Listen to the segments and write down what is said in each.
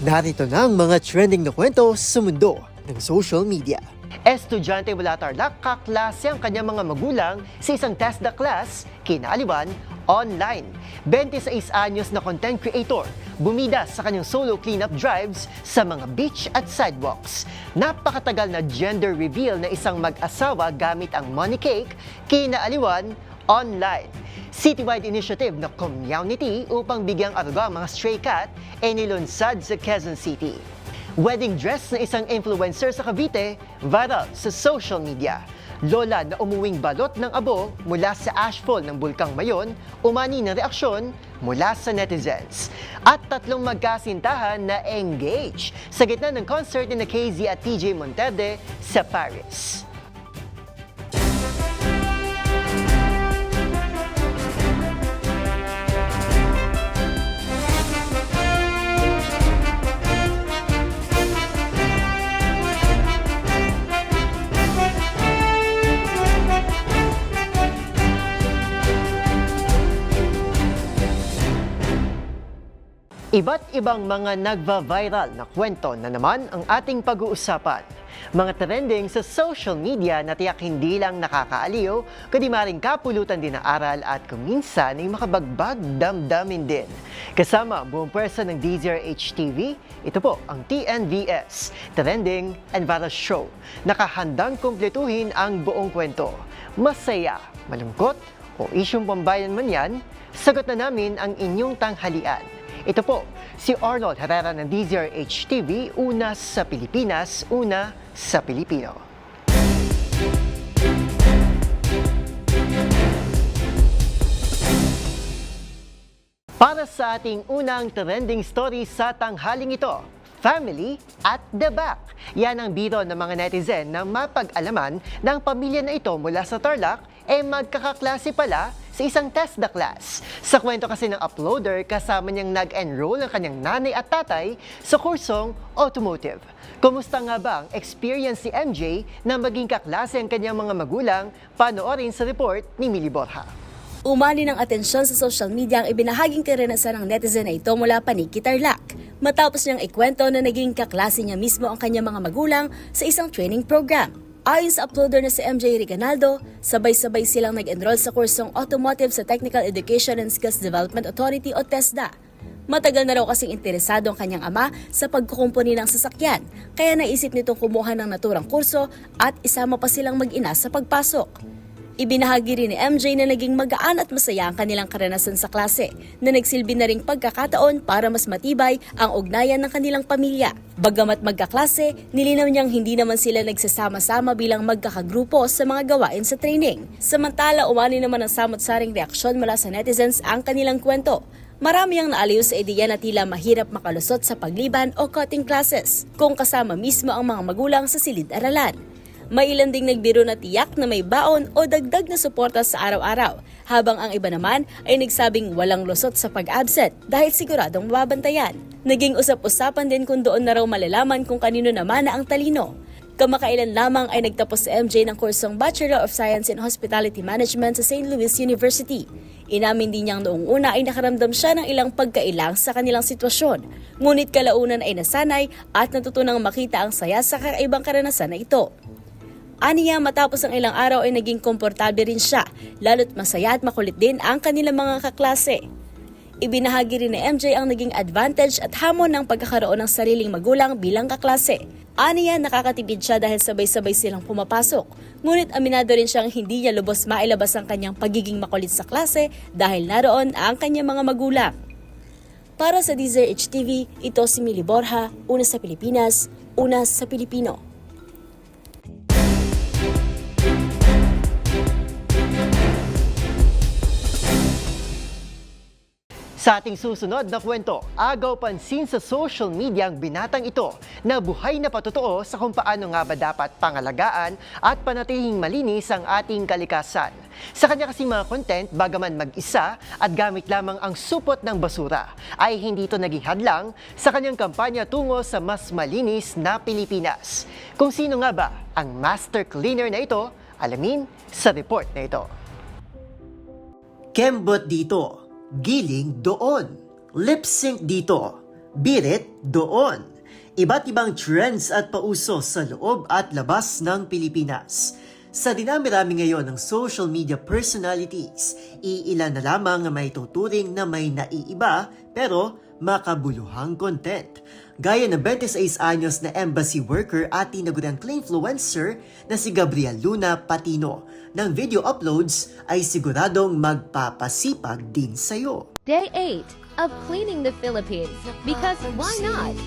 Narito na ang mga trending na kwento sa mundo ng social media. Estudyante mula Tarlac kaklase ang kanyang mga magulang sa isang TESDA class, kinaaliwan, online. 26 anyos na content creator, bumida sa kanyang solo cleanup drives sa mga beach at sidewalks. Napakatagal na gender reveal na isang mag-asawa gamit ang money cake, kinaaliwan, online. Citywide initiative na community upang bigyang aruga ang mga stray cat ay nilunsad sa Quezon City. Wedding dress na isang influencer sa Cavite, viral sa social media. Lola na umuwing balot ng abo mula sa ashfall ng Bulkang Mayon, umani ng reaksyon mula sa netizens. At tatlong magkasintahan na engage sa gitna ng concert ni KZ at TJ Monterde sa Paris. Iba't ibang mga nagva-viral na kwento na naman ang ating pag-uusapan. Mga trending sa social media na tiyak hindi lang nakakaaliw, kundi maring kapulutan din ng aral at kuminsan ay makabagbag damdamin din. Kasama ang buong pwersa ng DZRH TV, ito po ang TNVS, Trending and Viral Show. Nakahandang kumpletuhin ang buong kwento. Masaya, malungkot o isyong pambayan man yan, sagot na namin ang inyong tanghalian. Ito po, si Arnold Herrera ng DZRH TV, una sa Pilipinas, una sa Pilipino. Para sa ating unang trending story sa tanghaling ito, family at the back. Yan ang biro ng mga netizen na mapag-alaman ng pamilya na ito mula sa Tarlac ay magkakaklase pala sa isang TESDA class. Sa kwento kasi ng uploader, kasama niyang nag-enroll ang kanyang nanay at tatay sa kursong automotive. Kumusta nga ba ang experience ni MJ na maging kaklase ang kanyang mga magulang? Panoorin sa report ni Millie Borja. Umani ng atensyon sa social media ang ibinahaging karanasan ng netizen na ito mula Paniki, Tarlac. Matapos niyang ikwento na naging kaklase niya mismo ang kanyang mga magulang sa isang training program. Ayon sa uploader na si MJ Reganaldo, sabay-sabay silang nag-enroll sa kursong automotive sa Technical Education and Skills Development Authority o TESDA. Matagal na raw kasing interesado ang kanyang ama sa pagkukumpuni ng sasakyan, kaya naisip nitong kumuha ng naturang kurso at isama pa silang mag-ina sa pagpasok. Ibinahagi rin ni MJ na naging magaan at masaya ang kanilang karanasan sa klase, na nagsilbi na ring pagkakataon para mas matibay ang ugnayan ng kanilang pamilya. Bagamat magkaklase, nilinaw niyang hindi naman sila nagsasama-sama bilang magkakagrupo sa mga gawain sa training. Samantala, umani naman ang samot-saring reaksyon mula sa netizens ang kanilang kwento. Marami ang naaliw sa ideya na tila mahirap makalusot sa pagliban o cutting classes, kung kasama mismo ang mga magulang sa silid-aralan. May ilan ding nagbiro na tiyak na may baon o dagdag na suporta sa araw-araw, habang ang iba naman ay nagsabing walang lusot sa pag-absent dahil siguradong mababantayan. Naging usap-usapan din kung doon na raw malalaman kung kanino naman na ang talino. Kamakailan lamang ay nagtapos si MJ ng kursong Bachelor of Science in Hospitality Management sa St. Louis University. Inamin din niyang noong una ay nakaramdam siya ng ilang pagkailang sa kanilang sitwasyon, ngunit kalaunan ay nasanay at natutunang makita ang saya sa kakaibang karanasan na ito. Aniya, matapos ang ilang araw ay naging komportable rin siya, lalo't masaya at makulit din ang kanilang mga kaklase. Ibinahagi rin ni MJ ang naging advantage at hamon ng pagkakaroon ng sariling magulang bilang kaklase. Aniya, nakakatipid siya dahil sabay-sabay silang pumapasok. Ngunit aminado rin siyang hindi niya lubos mailabas ang kanyang pagiging makulit sa klase dahil naroon ang kanyang mga magulang. Para sa DZRH TV, ito si Millie Borja, una sa Pilipinas, una sa Pilipino. Sa ating susunod na kwento, agaw pansin sa social media ang binatang ito na buhay na patotoo sa kung paano nga ba dapat pangalagaan at panatihing malinis ang ating kalikasan. Sa kanya kasi mga content, bagaman mag-isa at gamit lamang ang supot ng basura, ay hindi ito naging hadlang sa kanyang kampanya tungo sa mas malinis na Pilipinas. Kung sino nga ba ang master cleaner na ito, alamin sa report na ito. Kembot dito. Giling doon, lip sync dito, Birit doon. Iba't ibang trends at pauso sa loob at labas ng Pilipinas. Sa dinami-rami ngayon ng social media personalities, iilan na lamang ang may tuturing na may naiiba pero makabuluhang content. Gaya ng 26 anyos na embassy worker at tinaguriang influencer na si Gabriel Luna Patino. Ng video uploads ay siguradong magpapasipag din sa'yo. Day 8 of cleaning the Philippines. Because why not?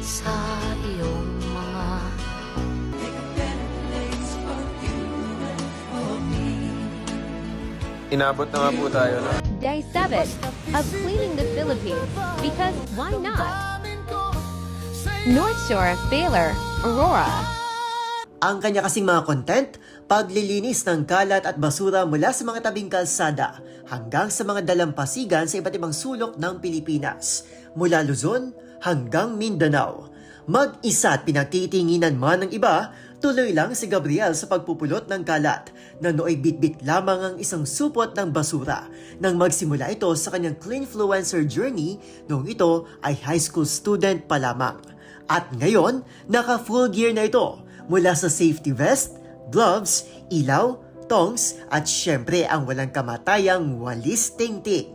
Sa iyong mga Inabot na nga po tayo, no? Day 7 of cleaning the Philippines. Because why not? North Shore Baylor, Aurora. Ang kanya kasing mga content, paglilinis ng kalat at basura mula sa mga tabing kalsada hanggang sa mga dalampasigan sa iba't ibang sulok ng Pilipinas, mula Luzon hanggang Mindanao. Mag-isa at pinagtitinginan man ng iba, tuloy lang si Gabriel sa pagpupulot ng kalat na nooy bitbit lamang ang isang supot ng basura nang magsimula ito sa kanyang cleanfluencer journey noong ito ay high school student pa lamang. At ngayon, naka-full gear na ito mula sa safety vest, gloves, ilaw, tongs at syempre ang walang kamatayang walis tingting.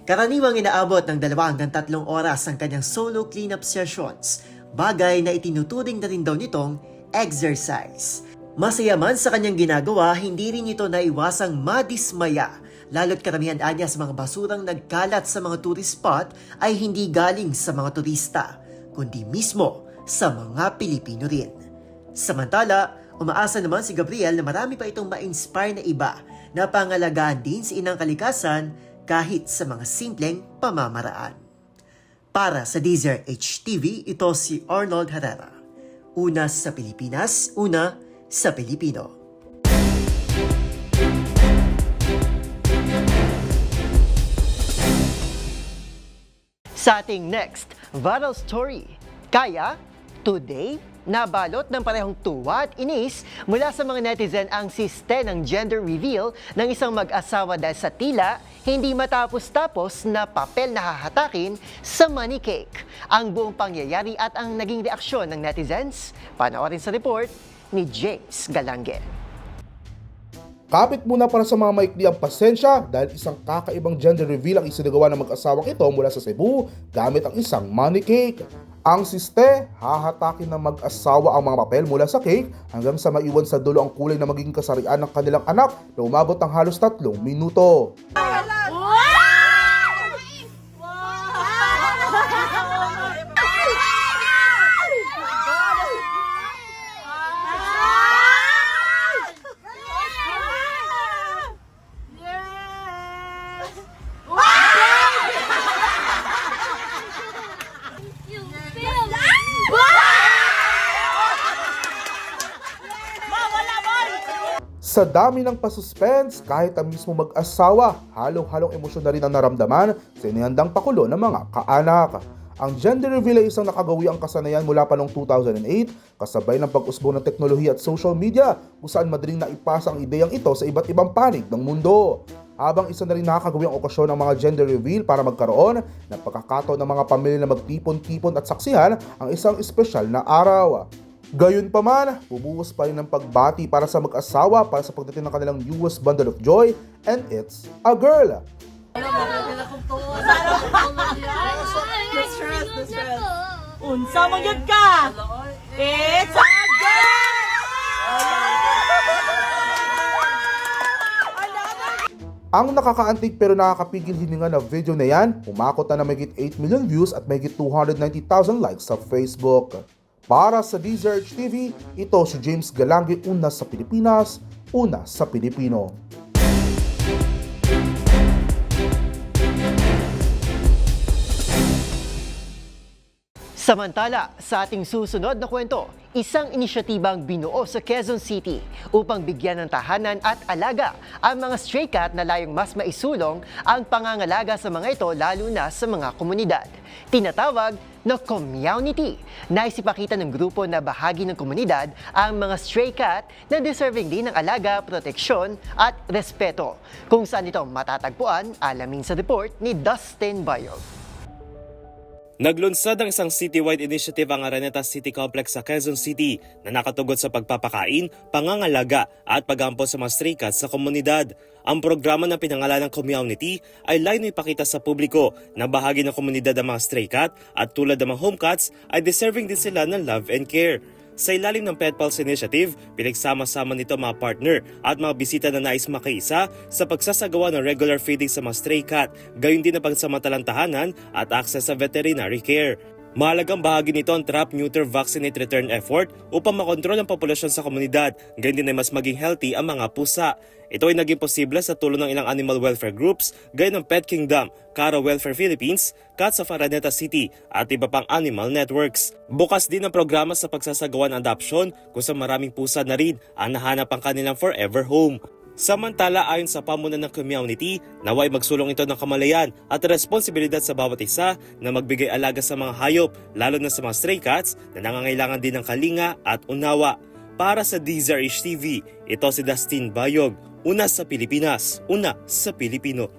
Karaniwang inaabot ng 2 hanggang 3 oras ang kanyang solo cleanup sessions, bagay na itinuturing na rin daw nitong exercise. Masaya man sa kanyang ginagawa, hindi rin ito naiwasang madismaya, lalo't karamihan anya sa mga basurang nagkalat sa mga tourist spot ay hindi galing sa mga turista, kundi mismo sa mga Pilipino rin. Samantala, umaasa naman si Gabriel na marami pa itong ma-inspire na iba na pangalagaan din sa inang kalikasan kahit sa mga simpleng pamamaraan. Para sa DZRH TV, ito si Arnold Herrera. Una sa Pilipinas, una sa Pilipino. Sa ating next viral story, kaya today nabalot ng parehong tuwa at inis mula sa mga netizen ang siste ng gender reveal ng isang mag-asawa dahil sa tila hindi matapos-tapos na papel na hahatakin sa money cake. Ang buong pangyayari at ang naging reaksyon ng netizens, panoorin sa report ni James Galange. Kapit muna para sa mga maikli ang pasensya dahil isang kakaibang gender reveal ang isinagawa ng mag-asawang ito mula sa Cebu gamit ang isang money cake. Ang siste, hahatakin ng mag-asawa ang mga papel mula sa cake hanggang sa maiwan sa dulo ang kulay na magiging kasarian ng kanilang anak na umabot ng halos 3 minuto. Sa dami ng pasuspense, kahit ang mismo mag-asawa, halong-halong emosyon na rin ang naramdaman sa inihandang pakulo ng mga kaanak. Ang gender reveal ay isang nakagawiang kasanayan mula pa noong 2008, kasabay ng pag-usbong ng teknolohiya at social media, kung saan madaling naipasa ang ideyang ito sa iba't ibang panig ng mundo. Habang isa na rin nakakagawiang okasyon ng mga gender reveal para magkaroon ng pagkakataon ng mga pamilya na magtipon-tipon at saksihan ang isang espesyal na araw. Gayunpaman, bumuhos pa rin ng pagbati para sa mag-asawa para sa pagdating ng kanilang newest bundle of joy, and it's a girl. Unsa mo yun ka? It's a Ang nakakaantig pero nakakapigil hininga na video na yan, umakot na mahigit 8 million views at mahigit 290,000 likes sa Facebook. Para sa DZRH TV, ito si James Galange, una sa Pilipinas, una sa Pilipino. Samantala, sa ating susunod na kwento, isang inisyatibang binuo sa Quezon City upang bigyan ng tahanan at alaga ang mga stray cat na layong mas maisulong ang pangangalaga sa mga ito lalo na sa mga komunidad. Tinatawag na community. Naisipakita ng grupo na bahagi ng komunidad ang mga stray cat na deserving din ng alaga, proteksyon at respeto. Kung saan ito matatagpuan, alamin sa report ni Dustin Bayog. Naglunsad ang isang citywide initiative ang Araneta City Complex sa Quezon City na nakatugon sa pagpapakain, pangangalaga at pag-ampon sa mga stray cats sa komunidad. Ang programa na pinangalan ng community ay layunin ipakita sa publiko na bahagi ng komunidad ang mga stray cat at tulad ng mga home cats ay deserving din sila ng love and care. Sa ilalim ng Pet Pals Initiative, pinagsama-sama nito mga partner at mga bisita na nais makiisa sa pagsasagawa ng regular feeding sa mga stray cat, gayon din ang pagsamantalang tahanan at access sa veterinary care. Mahalagang bahagi nito ang Trap, Neuter, Vaccinate, Return effort upang makontrol ang populasyon sa komunidad, gayon din ay mas maging healthy ang mga pusa. Ito ay naging posible sa tulong ng ilang animal welfare groups, gaya ng Pet Kingdom, Cara Welfare Philippines, Cats of Araneta City at iba pang animal networks. Bukas din ang programa sa pagsasagawa ng adoption kung sa maraming pusa na rin ang nahanap ang kanilang forever home. Samantala, ayon sa pamunan ng community, naway magsulong ito ng kamalayan at responsibilidad sa bawat isa na magbigay alaga sa mga hayop, lalo na sa mga stray cats na nangangailangan din ng kalinga at unawa. Para sa DZRH TV, ito si Dustin Bayog. Una sa Pilipinas, una sa Pilipino.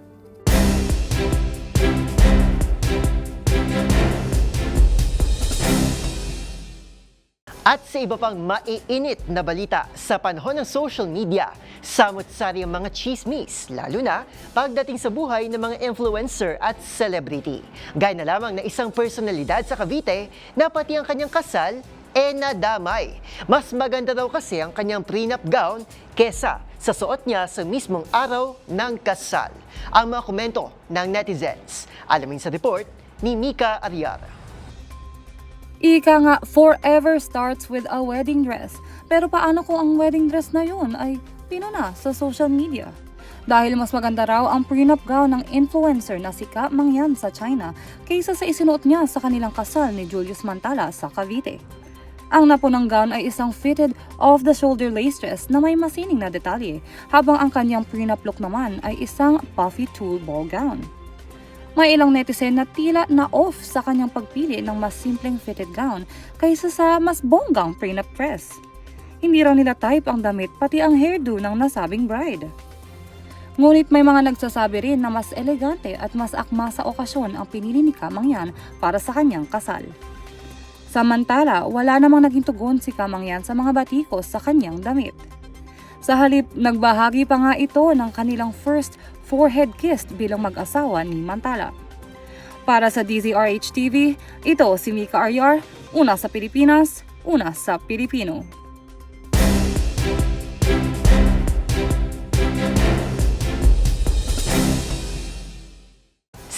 At sa iba pang maiinit na balita sa panahon ng social media, samot-sari ang mga chismis, lalo na pagdating sa buhay ng mga influencer at celebrity. Gaya na lamang na isang personalidad sa Cavite na pati ang kanyang kasal nadamay. Mas maganda daw kasi ang kanyang prenup gown kesa sa suot niya sa mismong araw ng kasal. Ang mga komento ng netizens. Alamin sa report ni Mika Ariar. Ika nga, forever starts with a wedding dress. Pero paano kung ang wedding dress na yun ay pinuna sa social media? Dahil mas maganda raw ang prenup gown ng influencer na si Ka Mangyan sa China kaysa sa isinuot niya sa kanilang kasal ni Julius Mantala sa Cavite. Ang napunang gown ay isang fitted off-the-shoulder lace dress na may masining na detalye, habang ang kanyang prenup look naman ay isang puffy tulle ball gown. May ilang netizen na tila na-off sa kanyang pagpili ng mas simpleng fitted gown kaysa sa mas bonggang prenup dress. Hindi raw nila type ang damit pati ang hairdo ng nasabing bride. Ngunit may mga nagsasabi rin na mas elegante at mas akma sa okasyon ang pinili ni Ka Mangyan para sa kanyang kasal. Samantala, wala namang naging tugon si Ka Mangyan sa mga batikos sa kanyang damit. Sa halip, nagbahagi pa nga ito ng kanilang first forehead kiss bilang mag-asawa ni Mantala. Para sa DZRH TV, ito si Mika Ariar, una sa Pilipinas, una sa Pilipino.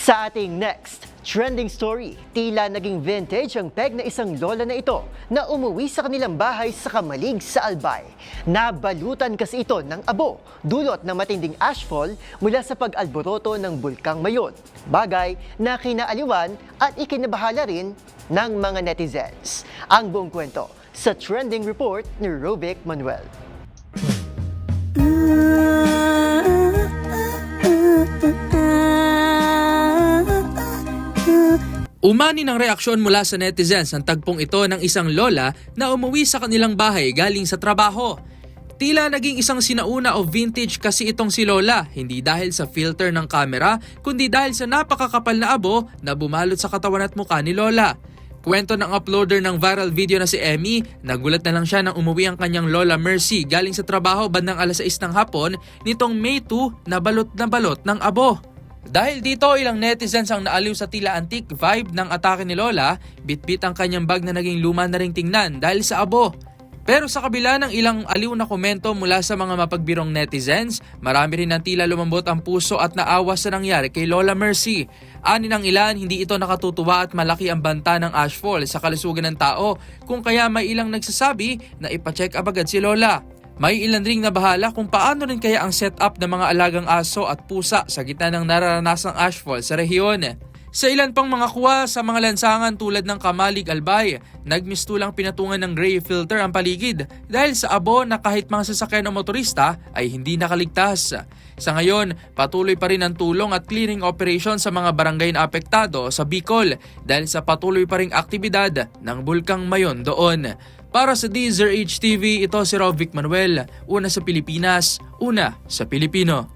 Sa ating next trending story, tila naging vintage ang peg na isang lola na ito na umuwi sa kanilang bahay sa Kamalig sa Albay. Nabalutan kasi ito ng abo, dulot ng matinding ashfall mula sa pag-alboroto ng Bulkang Mayon. Bagay na kinaaliwan at ikinabahala rin ng mga netizens. Ang buong kwento sa trending report ni Rovic Manuel. Umani ng reaksyon mula sa netizens ang tagpong ito ng isang lola na umuwi sa kanilang bahay galing sa trabaho. Tila naging isang sinauna o vintage kasi itong si lola, hindi dahil sa filter ng kamera, kundi dahil sa napakakapal na abo na bumalot sa katawan at mukha ni lola. Kwento ng uploader ng viral video na si Emmy, nagulat na lang siya nang umuwi ang kanyang lola Mercy galing sa trabaho bandang alas 6 ng hapon nitong May 2 na balot ng abo. Dahil dito, ilang netizens ang naaliw sa tila antique vibe ng atake ni Lola, bitbit ang kanyang bag na naging luma na ring tingnan dahil sa abo. Pero sa kabila ng ilang aliw na komento mula sa mga mapagbirong netizens, marami rin ang tila lumambot ang puso at naawa sa nangyari kay Lola Mercy. Ani ng ilan, hindi ito nakatutuwa at malaki ang banta ng ashfall sa kalusugan ng tao, kung kaya may ilang nagsasabi na ipacheck up agad si Lola. May ilan ring nabahala kung paano rin kaya ang setup ng mga alagang aso at pusa sa gitna ng nararanasang ashfall sa rehiyon. Sa ilan pang mga kuwa sa mga lansangan tulad ng Kamalig Albay, nagmistulang pinatungan ng gray filter ang paligid dahil sa abo na kahit mga sasakyan o motorista ay hindi nakaligtas. Sa ngayon, patuloy pa rin ang tulong at clearing operation sa mga barangay na apektado sa Bicol dahil sa patuloy pa ring aktibidad ng Bulkang Mayon doon. Para sa DZRH TV, ito si Rovic Manuel, una sa Pilipinas, una sa Pilipino.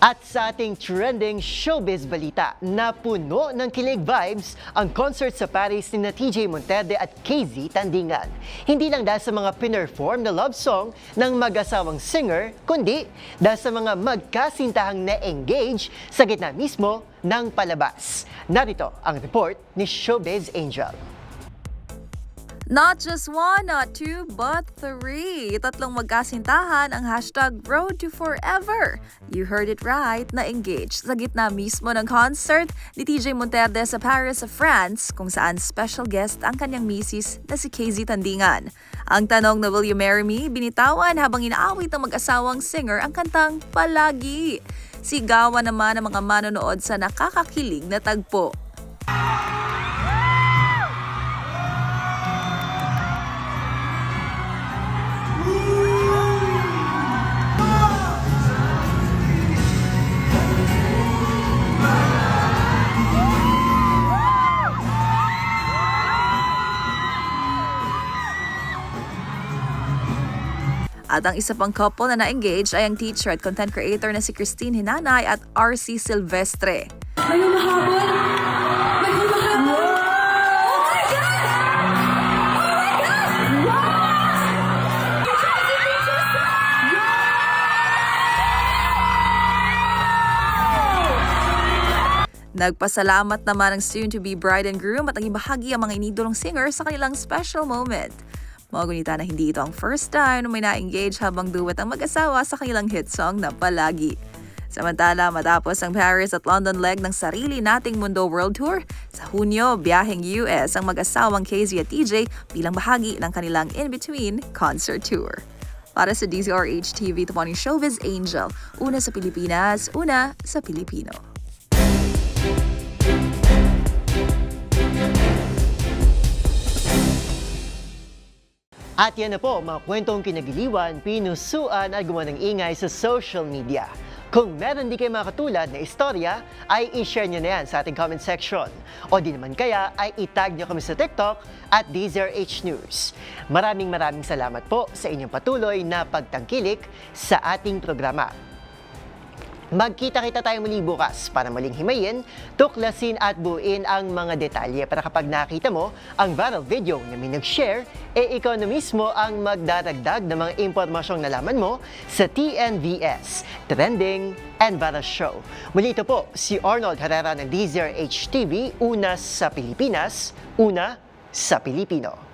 At sa ating trending showbiz balita, napuno ng kilig vibes ang concert sa Paris ni TJ Monterde at KZ Tandingan. Hindi lang dahil sa mga pinerform na love song ng mag-asawang singer, kundi dahil sa mga magkasintahang na-engage sa gitna mismo ng palabas. Narito ang report ni Showbiz Angel. Not just one, not two, but three. Tatlong magkasintahan ang hashtag Road to Forever. You heard it right, na-engage sa gitna mismo ng concert ni TJ Monterde sa Paris, France, kung saan special guest ang kanyang misis na si KZ Tandingan. Ang tanong na Will You Marry Me, binitawan habang inaawit ng mag-asawang singer ang kantang Palagi. Sigawan naman ang mga manonood sa nakakakilig na tagpo. At ang isa pang couple na na-engage ay ang teacher at content creator na si Christine Hinanay at RC Silvestre. Nagpasalamat naman ang soon-to-be bride and groom at naging bahagi ang mga inidolong singer sa kanilang special moment. Magunita na hindi ito ang first time na may na-engage habang duet ang mag-asawa sa kanilang hit song na Palagi. Samantala, matapos ang Paris at London leg ng Sarili Nating Mundo World Tour, sa Hunyo, biyaheng US ang mag-asawang KZ at TJ bilang bahagi ng kanilang in-between concert tour. Para sa DZRH TV, ito po ang Showbiz Angel. Una sa Pilipinas, una sa Pilipino. At yan na po, mga kwentong kinagiliwan, pinusuan at gumawa ng ingay sa social media. Kung meron di kayo mga katulad na istorya, ay i-share nyo na yan sa ating comment section. O di naman kaya ay itag nyo kami sa TikTok at DZRH News. Maraming salamat po sa inyong patuloy na pagtangkilik sa ating programa. Magkita-kita tayo muli bukas para muling himayin, tuklasin at buuin ang mga detalye para kapag nakita mo ang viral video na may nag-share, ikaw na mismo ang magdaragdag ng mga impormasyong nalaman mo sa TNVS, Trending and Viral Show. Muli ito po si Arnold Herrera ng DZRH TV, una sa Pilipinas, una sa Pilipino.